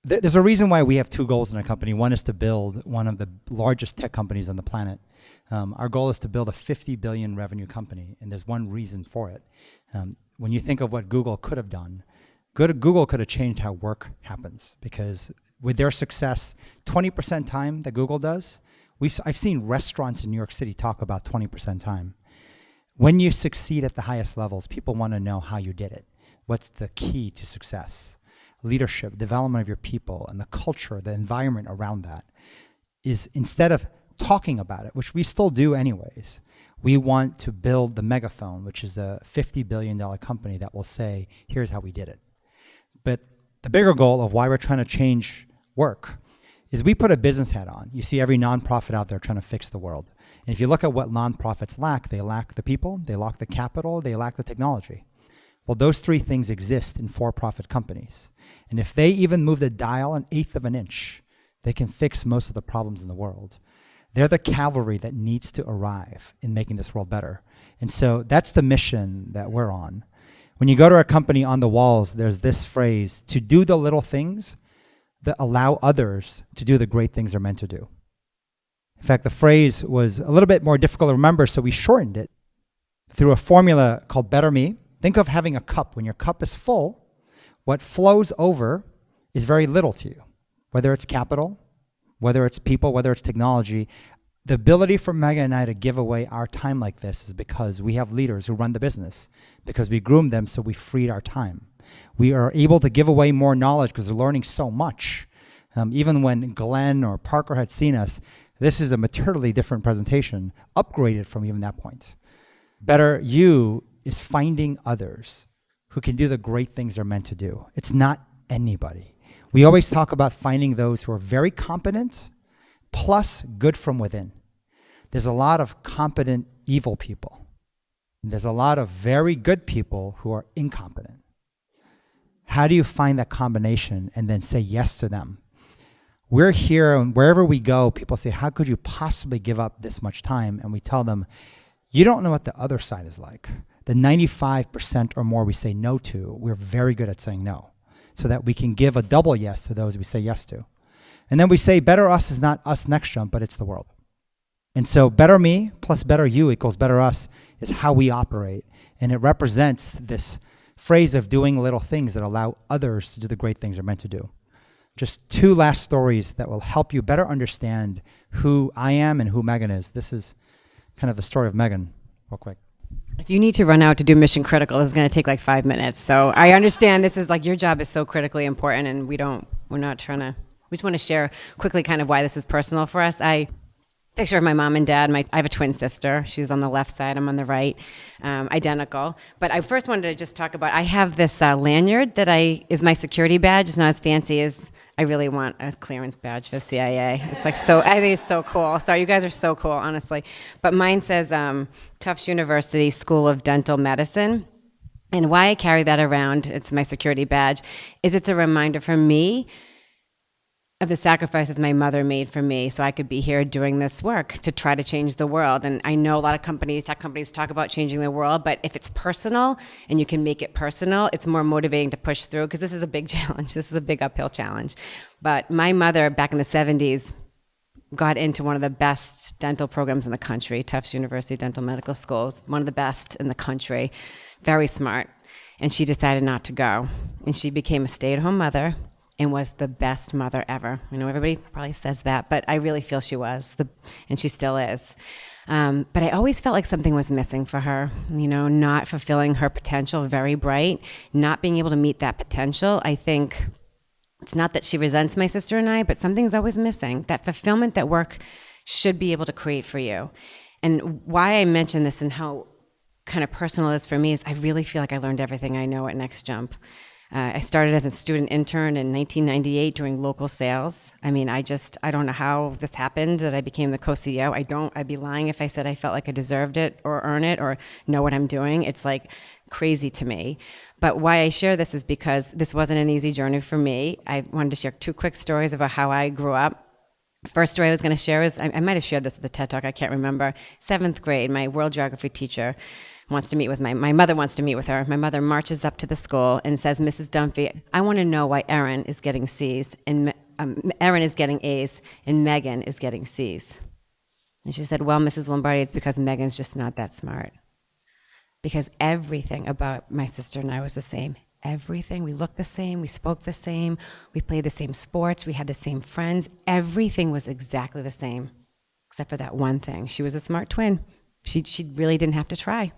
There's a reason why we have two goals in our company. One is to build one of the largest tech companies on the planet. Our goal is to build a 50 billion revenue company, and there's one reason for it. When you think of what Google could have done, Google could have changed how work happens, because with their success, 20% time that Google does, I've seen restaurants in New York City talk about 20% time. When you succeed at the highest levels, people want to know how you did it. What's the key to success? Leadership, development of your people, and the culture, the environment around that is, instead of talking about it, which we still do anyways, we want to build the megaphone, which is a $50 billion company that will say, here's how we did it. But the bigger goal of why we're trying to change work is we put a business hat on. You see every nonprofit out there trying to fix the world. And if you look at what nonprofits lack, they lack the people, they lack the capital, they lack the technology. Well, those three things exist in for-profit companies. And if they even move the dial an eighth of an inch, they can fix most of the problems in the world. They're the cavalry that needs to arrive in making this world better. And so that's the mission that we're on. When you go to our company, on the walls, there's this phrase, to do the little things that allow others to do the great things they're meant to do. In fact, the phrase was a little bit more difficult to remember, so we shortened it through a formula called Better Me. Think of having a cup. When your cup is full, what flows over is very little to you, whether it's capital, whether it's people, whether it's technology. The ability for Meghan and I to give away our time like this is because we have leaders who run the business, because we groomed them, so we freed our time. We are able to give away more knowledge because they're learning so much. Even when Glenn or Parker had seen us, this is a materially different presentation, upgraded from even that point. Better You is finding others who can do the great things they're meant to do. It's not anybody. We always talk about finding those who are very competent, plus good from within. There's a lot of competent evil people. There's a lot of very good people who are incompetent. How do you find that combination and then say yes to them? We're here, and wherever we go, people say, how could you possibly give up this much time? And we tell them, you don't know what the other side is like. The 95% or more we say no to, we're very good at saying no, so that we can give a double yes to those we say yes to. And then we say Better Us is not us next jump, but it's the world. And so Better Me plus Better You equals Better Us is how we operate. And it represents this phrase of doing little things that allow others to do the great things they're meant to do. Just two last stories that will help you better understand who I am and who Meghan is. This is kind of the story of Meghan, real quick. If you need to run out to do Mission Critical, this is going to take like 5 minutes. So I understand this is like, your job is so critically important, and we just want to share quickly kind of why this is personal for us. Picture of my mom and dad. I have a twin sister. She's on the left side, I'm on the right, identical. But I first wanted to just talk about, I have this lanyard that is my security badge. It's not as fancy as, I really want a clearance badge for the CIA. It's like I think it's so cool. Sorry, you guys are so cool, honestly. But mine says Tufts University School of Dental Medicine. And why I carry that around, it's my security badge, is it's a reminder for me of the sacrifices my mother made for me so I could be here doing this work to try to change the world. And I know a lot of tech companies talk about changing the world, but if it's personal and you can make it personal, it's more motivating to push through, because this is a big challenge. This is a big uphill challenge. But my mother, back in the 70s, got into one of the best dental programs in the country, Tufts University Dental Medical Schools, one of the best in the country, very smart. And she decided not to go. And she became a stay-at-home mother and was the best mother ever. I know everybody probably says that, but I really feel she was, and she still is. But I always felt like something was missing for her, not fulfilling her potential, very bright, not being able to meet that potential. I think it's not that she resents my sister and I, but something's always missing, that fulfillment that work should be able to create for you. And why I mention this and how kind of personal it is for me is I really feel like I learned everything I know at Next Jump. I started as a student intern in 1998 doing local sales. I mean, I don't know how this happened, that I became the co-CEO. I'd be lying if I said I felt like I deserved it or earn it or know what I'm doing. It's like crazy to me. But why I share this is because this wasn't an easy journey for me. I wanted to share two quick stories about how I grew up. First story I was going to share is, I might have shared this at the TED Talk, I can't remember. 7th grade, my world geography teacher wants to meet with my mother wants to meet with her. My mother marches up to the school and says, Mrs. Dunphy, I want to know why Erin is getting C's and Erin is getting A's and Meghan is getting C's. And she said, well, Mrs. Lombardi, it's because Meghan's just not that smart. Because everything about my sister and I was the same. Everything. We looked the same. We spoke the same. We played the same sports. We had the same friends. Everything was exactly the same, except for that one thing. She was a smart twin. She really didn't have to try.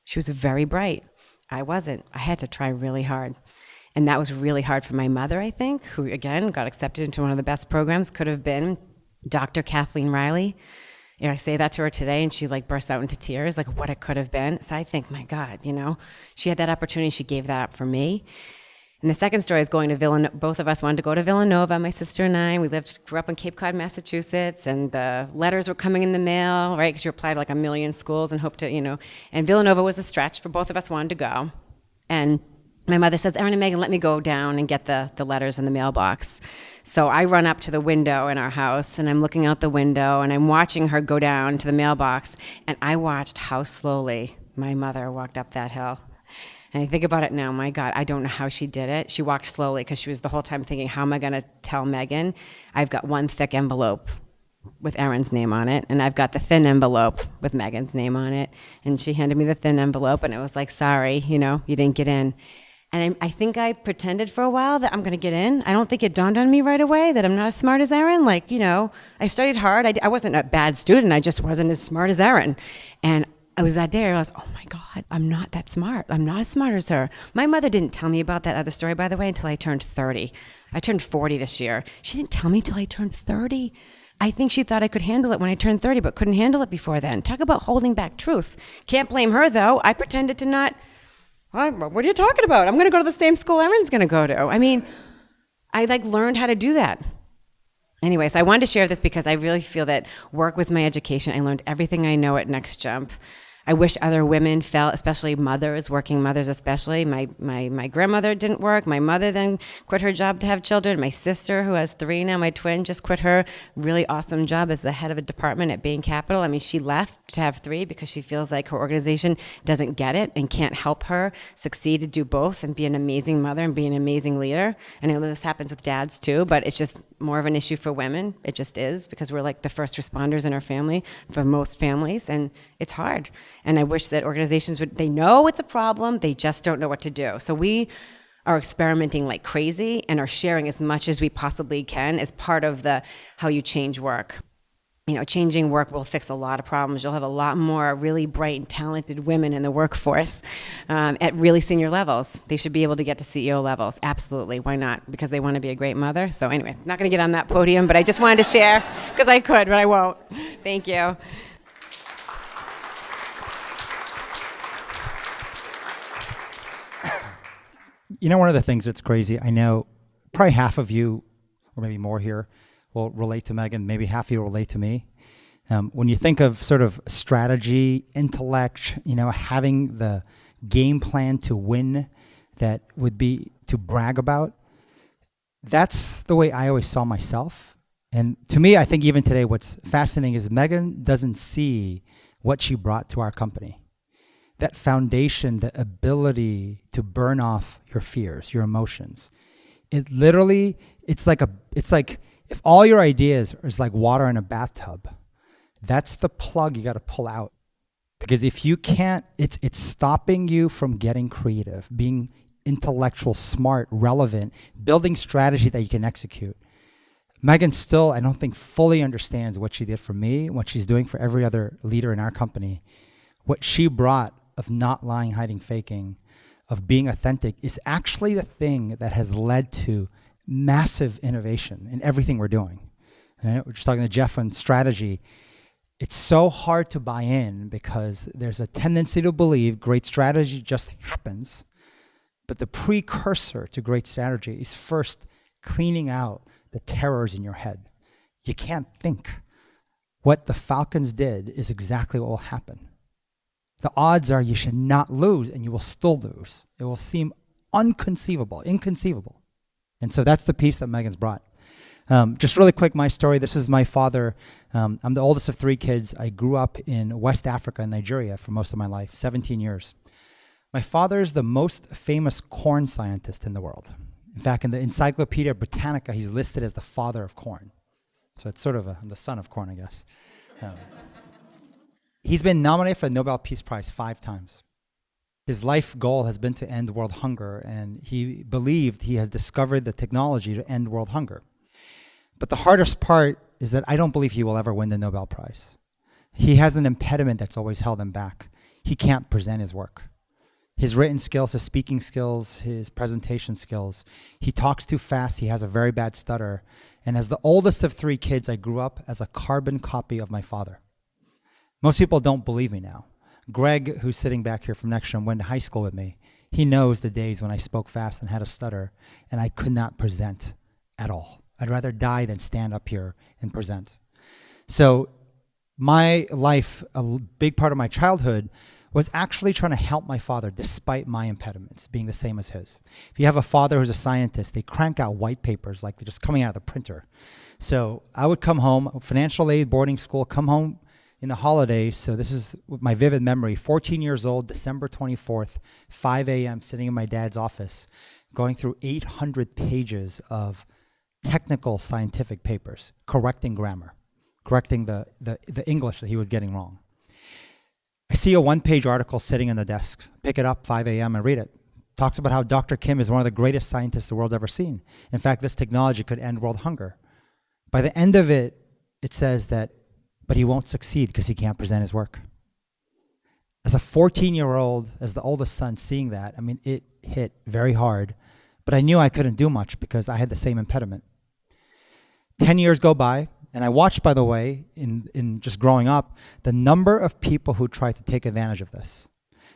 She was very bright. I wasn't. I had to try really hard. And that was really hard for my mother, I think, who, again, got accepted into one of the best programs, could have been Dr. Kathleen Riley. I say that to her today, and she bursts out into tears, what it could have been. So I think, my God, she had that opportunity. She gave that up for me. And the second story is going to Villanova. Both of us wanted to go to Villanova, my sister and I. We grew up in Cape Cod, Massachusetts, and the letters were coming in the mail, right? Because you applied to a million schools and hoped to, and Villanova was a stretch for both of us wanted to go. And my mother says, Erin and Meghan, let me go down and get the letters in the mailbox. So I run up to the window in our house, and I'm looking out the window, and I'm watching her go down to the mailbox, and I watched how slowly my mother walked up that hill. And I think about it now, my God, I don't know how she did it. She walked slowly because she was the whole time thinking, how am I going to tell Meghan? I've got one thick envelope with Erin's name on it, and I've got the thin envelope with Meghan's name on it. And she handed me the thin envelope, and it was sorry, you didn't get in. And I think I pretended for a while that I'm going to get in. I don't think it dawned on me right away that I'm not as smart as Erin. I studied hard. I wasn't a bad student. I just wasn't as smart as Erin. And I was that day, I was, oh my God, I'm not that smart. I'm not as smart as her. My mother didn't tell me about that other story, by the way, until I turned 30. I turned 40 this year. She didn't tell me till I turned 30. I think she thought I could handle it when I turned 30, but couldn't handle it before then. Talk about holding back truth. Can't blame her, though. I pretended to not. What are you talking about? I'm going to go to the same school Erin's going to go to. I learned how to do that. Anyway, so I wanted to share this because I really feel that work was my education. I learned everything I know at Next Jump. I wish other women felt, especially mothers, working mothers especially. My grandmother didn't work. My mother then quit her job to have children. My sister, who has 3 now, my twin, just quit her really awesome job as the head of a department at Bain Capital. She left to have 3 because she feels like her organization doesn't get it and can't help her succeed to do both and be an amazing mother and be an amazing leader. I know this happens with dads too, but it's just more of an issue for women. It just is, because we're the first responders in our family for most families, and it's hard. And I wish that organizations they know it's a problem, they just don't know what to do. So we are experimenting like crazy and are sharing as much as we possibly can as part of the how you change work. Changing work will fix a lot of problems. You'll have a lot more really bright and talented women in the workforce at really senior levels. They should be able to get to CEO levels. Absolutely. Why not? Because they want to be a great mother. So anyway, I'm not going to get on that podium, but I just wanted to share because I could, but I won't. Thank you. One of the things that's crazy, I know probably half of you, or maybe more here, will relate to Meghan. Maybe half of you will relate to me. When you think of sort of strategy, intellect, having the game plan to win that would be to brag about, that's the way I always saw myself. And to me, I think even today, what's fascinating is Meghan doesn't see what she brought to our company. That foundation, the ability to burn off your fears, your emotions. It literally, it's like if all your ideas is like water in a bathtub, that's the plug you got to pull out. Because if you can't, it's stopping you from getting creative, being intellectual, smart, relevant, building strategy that you can execute. Meghan still, I don't think, fully understands what she did for me, what she's doing for every other leader in our company. What she brought of not lying, hiding, faking, of being authentic is actually the thing that has led to massive innovation in everything we're doing. And we're just talking to Jeff on strategy. It's so hard to buy in because there's a tendency to believe great strategy just happens. But the precursor to great strategy is first cleaning out the terrors in your head. You can't think. What the Falcons did is exactly what will happen. The odds are you should not lose, and you will still lose. It will seem inconceivable. And so that's the piece that Meghan's brought. Just really quick, my story. This is my father. I'm the oldest of 3 kids. I grew up in West Africa in Nigeria for most of my life, 17 years. My father is the most famous corn scientist in the world. In fact, in the Encyclopedia Britannica, he's listed as the father of corn. So it's sort of the son of corn, I guess. He's been nominated for the Nobel Peace Prize 5 times. His life goal has been to end world hunger, and he believed he has discovered the technology to end world hunger. But the hardest part is that I don't believe he will ever win the Nobel Prize. He has an impediment that's always held him back. He can't present his work. His written skills, his speaking skills, his presentation skills. He talks too fast. He has a very bad stutter. And as the oldest of 3 kids, I grew up as a carbon copy of my father. Most people don't believe me now. Greg, who's sitting back here from next year and went to high school with me, he knows the days when I spoke fast and had a stutter, and I could not present at all. I'd rather die than stand up here and present. So my life, a big part of my childhood, was actually trying to help my father despite my impediments being the same as his. If you have a father who's a scientist, they crank out white papers like they're just coming out of the printer. So I would come home, financial aid, boarding school, come home in the holidays. So this is my vivid memory, 14 years old, December 24th, 5 a.m., sitting in my dad's office, going through 800 pages of technical scientific papers, correcting grammar, correcting the English that he was getting wrong. I see a 1-page article sitting on the desk, pick it up, 5 a.m., and read it. Talks about how Dr. Kim is one of the greatest scientists the world's ever seen. In fact, this technology could end world hunger. By the end of it, it says that, but he won't succeed because he can't present his work. As a 14-year-old, as the oldest son, seeing that, I mean, it hit very hard, but I knew I couldn't do much because I had the same impediment. 10 years go by, and I watched, by the way, in just growing up, the number of people who tried to take advantage of this.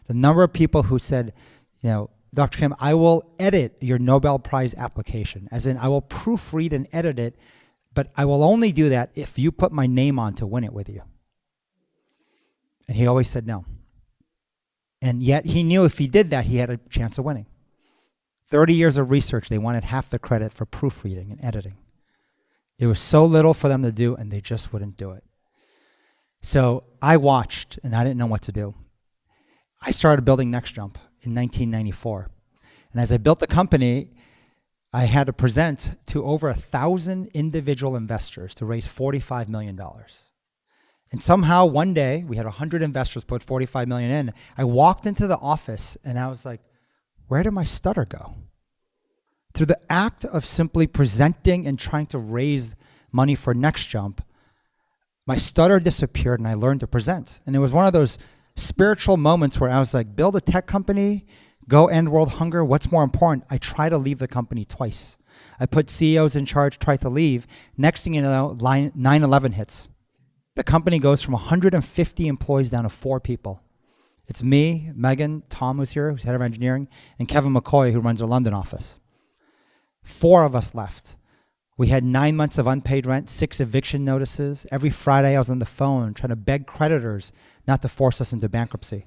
The number of people who said, you know, Dr. Kim, I will edit your Nobel Prize application, as in I will proofread and edit it, but I will only do that if you put my name on to win it with you. And he always said no. And yet he knew if he did that, he had a chance of winning. 30 years of research, they wanted half the credit for proofreading and editing. It was so little for them to do, and they just wouldn't do it. So I watched, and I didn't know what to do. I started building NextJump in 1994. And as I built the company, I had to present to over 1,000 individual investors to raise $45 million. And somehow one day, we had 100 investors put $45 million in. I walked into the office, and I was like, where did my stutter go? Through the act of simply presenting and trying to raise money for NextJump, my stutter disappeared and I learned to present. And it was one of those spiritual moments where I was like, build a tech company, go end world hunger. What's more important? I try to leave the company twice. I put CEOs in charge, try to leave. Next thing you know, 9/11 hits. The company goes from 150 employees down to 4 people. It's me, Meghan, Tom, who's here, who's head of engineering, and Kevin McCoy, who runs our London office. 4 of us left. We had 9 months of unpaid rent, 6 eviction notices. Every Friday I was on the phone trying to beg creditors not to force us into bankruptcy.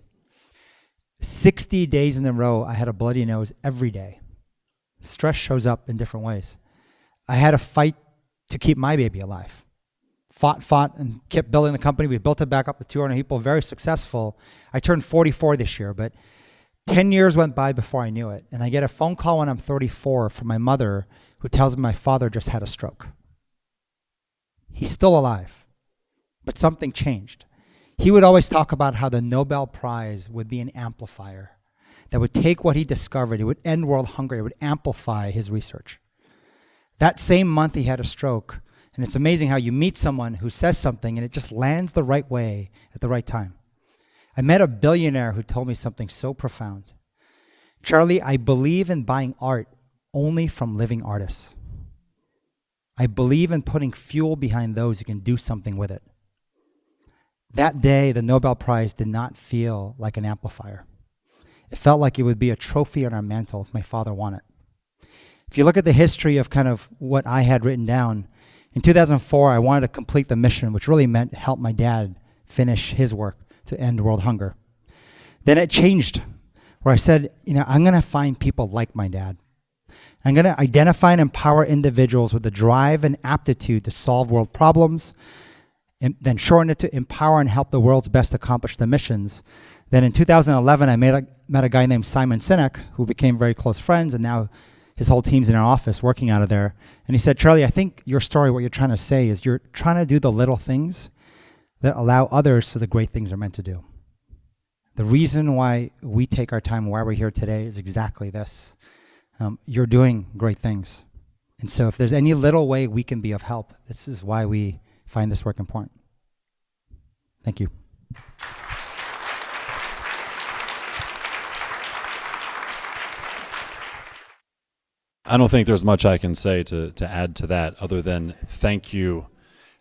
60 days in a row, I had a bloody nose every day. Stress shows up in different ways. I had to fight to keep my baby alive. Fought, and kept building the company. We built it back up with 200 people, very successful. I turned 44 this year, but 10 years went by before I knew it. And I get a phone call when I'm 34 from my mother who tells me my father just had a stroke. He's still alive, but something changed. He would always talk about how the Nobel Prize would be an amplifier that would take what he discovered, it would end world hunger, it would amplify his research. That same month he had a stroke, and it's amazing how you meet someone who says something and it just lands the right way at the right time. I met a billionaire who told me something so profound. Charlie, I believe in buying art only from living artists. I believe in putting fuel behind those who can do something with it. That day, the Nobel Prize did not feel like an amplifier. It felt like it would be a trophy on our mantle if my father won it. If you look at the history of kind of what I had written down, in 2004, I wanted to complete the mission, which really meant help my dad finish his work to end world hunger. Then it changed, where I said, I'm going to find people like my dad. I'm going to identify and empower individuals with the drive and aptitude to solve world problems, and then shorten it to empower and help the world's best accomplish the missions. Then in 2011, I met a guy named Simon Sinek, who became very close friends, and now his whole team's in our office working out of there. And he said, Charlie, I think your story, what you're trying to say is you're trying to do the little things that allow others so the great things are meant to do. The reason why we take our time, why we're here today, is exactly this. You're doing great things. And so if there's any little way we can be of help, this is why we find this work important. Thank you. I don't think there's much I can say to add to that other than thank you.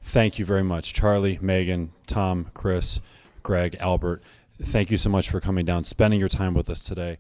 Thank you very much, Charlie, Meghan, Tom, Chris, Greg, Albert. Thank you so much for coming down, spending your time with us today.